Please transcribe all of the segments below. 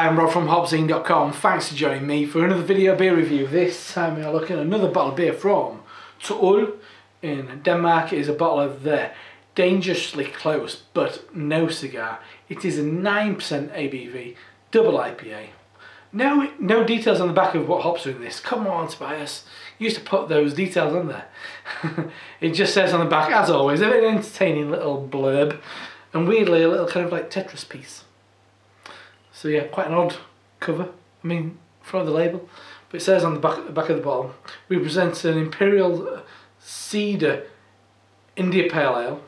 Hi, I'm Rob from HopZine.com. Thanks for joining me for another video beer review. This time we are looking at another bottle of beer from Cigar in Denmark. It is a bottle of their Dangerously Close but No Cigar. It is a 9% ABV, double IPA. No details on the back of what hops are in this. Come on, Tobias. You used to put those details on there. It just says on the back, as always, a very entertaining little blurb and weirdly a little kind of like Tetris piece. So yeah, quite an odd cover, I mean, for the label. But it says on the back of the bottle, we present an Imperial Cedar India Pale Ale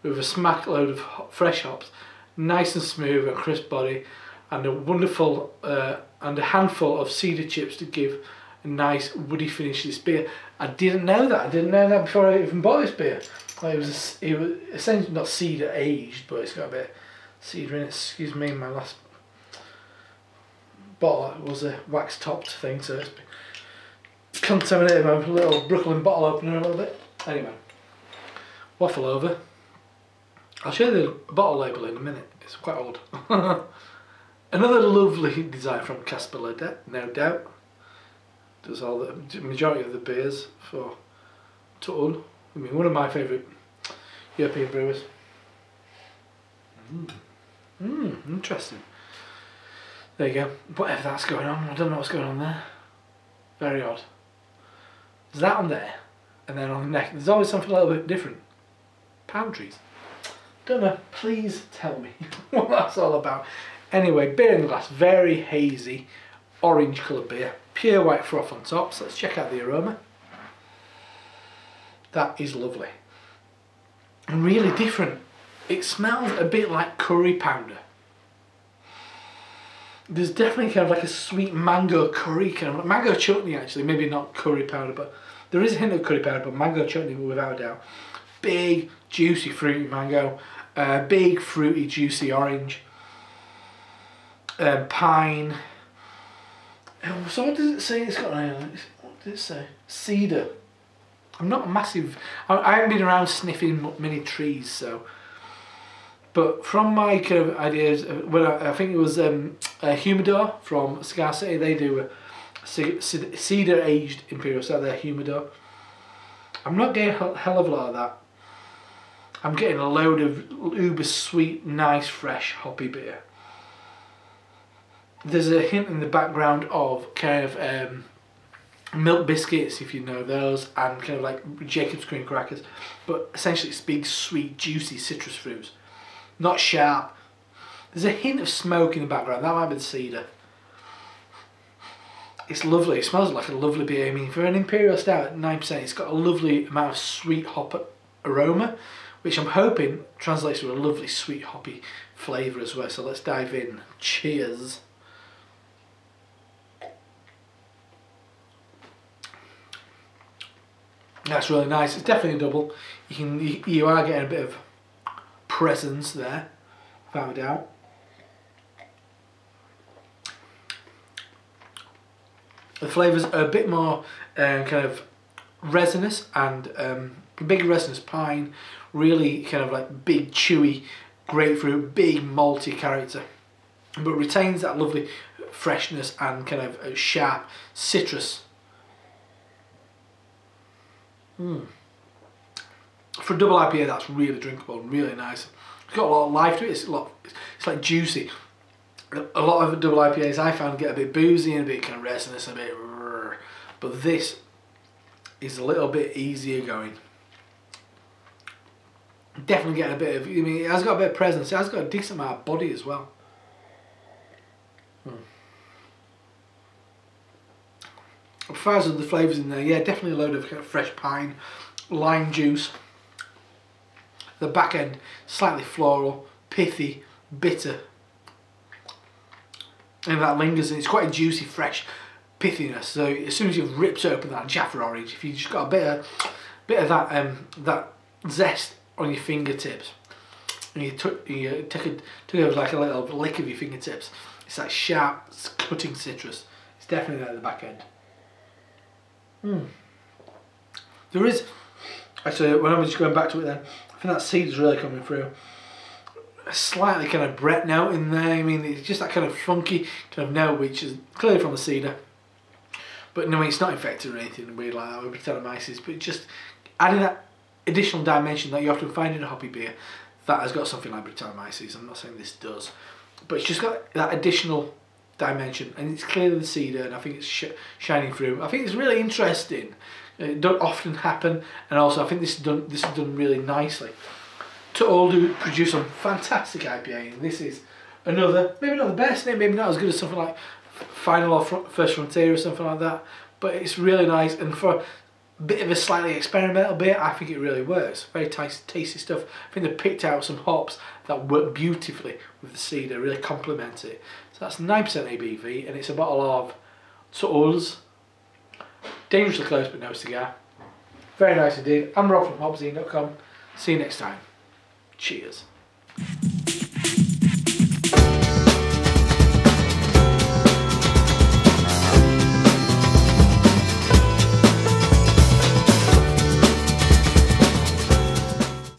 with a smack load of fresh hops, nice and smooth and crisp body, and a wonderful and a handful of cedar chips to give a nice woody finish to this beer. I didn't know that. I didn't know that before I even bought this beer. It was essentially not cedar aged, but it's got a bit of cedar in it. Excuse me, my last bottle was a wax topped thing, so it's contaminated my little Brooklyn bottle opener a little bit. Anyway, waffle over. I'll show you the bottle label in a minute. It's quite old. Another lovely design from Casper, no doubt. Does all the majority of the beers for Cigar. I mean, one of my favourite European brewers. Interesting. There you go. Whatever that's going on, I don't know what's going on there. Very odd. There's that on there, and then on the neck, there's always something a little bit different. Palm trees. Don't know. Please tell me what that's all about. Anyway, beer in the glass, very hazy, orange coloured beer, pure white froth on top. So let's check out the aroma. That is lovely. And really different. It smells a bit like curry powder. There's definitely kind of like a sweet mango curry, kind of mango chutney actually, maybe not curry powder, but there is a hint of curry powder, but mango chutney without a doubt. Big, juicy, fruity mango, big, fruity, juicy orange, pine. So what does it say it's got on it? What did it say? Cedar. I'm not a massive, I haven't been around sniffing many trees, so. But from my kind of ideas, when I think it was Humidor from Cigar City, they do a cedar aged Imperial, so their Humidor. I'm not getting a hell of a lot of that. I'm getting a load of uber sweet, nice, fresh, hoppy beer. There's a hint in the background of kind of milk biscuits, if you know those, and kind of like Jacob's cream crackers. But essentially it's big, sweet, juicy citrus fruits. Not sharp. There's a hint of smoke in the background. That might be the cedar. It's lovely. It smells like a lovely beer. I mean, for an Imperial Stout at 9%, it's got a lovely amount of sweet hop aroma, which I'm hoping translates to a lovely sweet hoppy flavour as well. So let's dive in. Cheers. That's really nice. It's definitely a double. You are getting a bit of presence there, without a doubt. The flavours are a bit more kind of resinous and big resinous pine, really kind of like big chewy grapefruit, big malty character, but retains that lovely freshness and kind of sharp citrus. For a double IPA, that's really drinkable and really nice. It's got a lot of life to it. It's like juicy. A lot of double IPAs I found get a bit boozy and a bit kind of resinous, and a bit, but this is a little bit easier going. Definitely getting a bit of. I mean, it has got a bit of presence. It has got a decent amount of body as well. As far as the flavours in there, yeah, definitely a load of kind of fresh pine, lime juice. The back end, slightly floral, pithy, bitter. And that lingers, and it's quite a juicy, fresh pithiness. So as soon as you've ripped open that Jaffa orange, if you've just got a bit of that zest on your fingertips, and you took it like a little lick of your fingertips, it's that sharp, cutting citrus. It's definitely there at the back end. There is, actually, when I was just going back to it then, I think that seed's really coming through. a slightly kind of Brett note in there. I mean, it's just that kind of funky kind of note, which is clearly from the cedar. But no, it's not infected or anything weird like that with Brettanomyces, but just adding that additional dimension that you often find in a hoppy beer that has got something like Brettanomyces. I'm not saying this does, but it's just got that additional dimension, and it's clearly the cedar, and I think it's shining through. I think it's really interesting. It don't often happen, and also I think this is done really nicely. Tuol do produce some fantastic IPA, and this is another, maybe not the best, maybe not as good as something like Final or First Frontier or something like that, but it's really nice, and for a bit of a slightly experimental beer, I think it really works. Very tasty stuff. I think they picked out some hops that work beautifully with the cedar, really complement it. So that's 9% ABV, and it's a bottle of Tuol's. Dangerously close but no cigar. Very nice indeed. I'm Rob from HopZine.com. See you next time. Cheers.